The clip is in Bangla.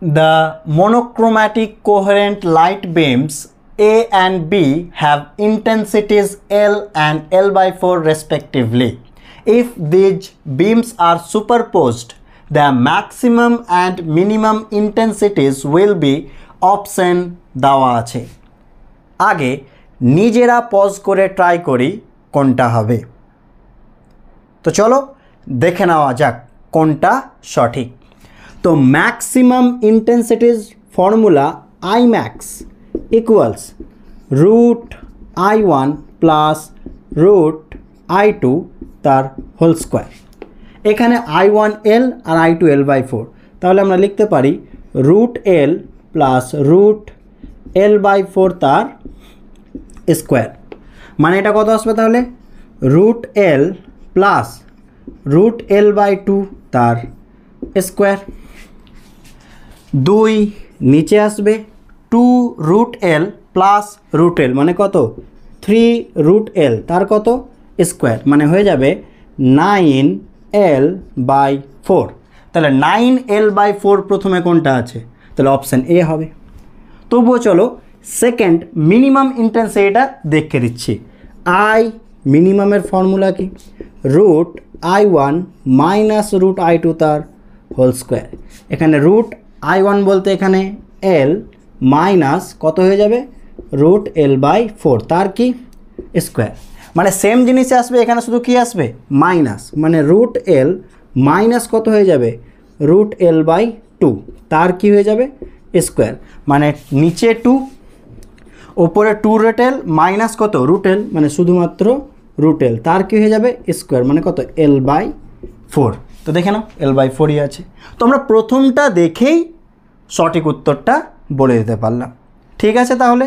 The monochromatic coherent light beams A and B have intensities L and L by 4 respectively. If these beams are superposed, the maximum and minimum intensities will be option দেওয়া আছে। আগে নিজেরা পজ করে ট্রাই করি কোনটা হবে। তো চলো দেখে নেওয়া যাক কোনটা সঠিক। তো maximum intensities formula I max equals root I1 plus root I2 তার হোল স্কোয়ার। এখানে I1 L R I2 L by 4, তাহলে আমরা লিখতে পারি root L plus root L by 4 তার স্কোয়ার। মানে এটা কত আসবে তাহলে root L plus root L by 2 তার স্কোয়ার। 2 নিচে আসবে 2 root L plus root L মানে কত 3 root L তার কত স্কোয়ার, মানে হয়ে যাবে 9L বাই 4। তাহলে 9L বাই 4 প্রথমে কোনটা আছে, তাহলে অপশান এ হবে। তবুও চলো সেকেন্ড মিনিমাম ইন্টেন্সিটিটা দেখে দিচ্ছি। আই মিনিমামের ফর্মুলা কি root I1 minus root I2 তার হোল স্কোয়ার। এখানে রুট I1 বলতে এখানে L মাইনাস কত হয়ে যাবে রুট L বাই 4 তার কি স্কোয়ার। মানে সেম জিনিসে আসবে, এখানে শুধু কি আসবে মাইনাস, মানে রুট L মাইনাস কত হয়ে যাবে রুট L বাই 2 তার কি হয়ে যাবে স্কোয়ার। মানে নিচে 2 ওপরে 2 রুট L মাইনাস কত রুট L মানে শুধুমাত্র রুট L তার কি হয়ে যাবে স্কোয়ার, মানে কত L বাই 4। তো দেখে নাও L বাই 4ই আছে। তো আমরা প্রথমটা দেখেই সঠিক উত্তরটা বলে দিতে পারলাম। ঠিক আছে তাহলে।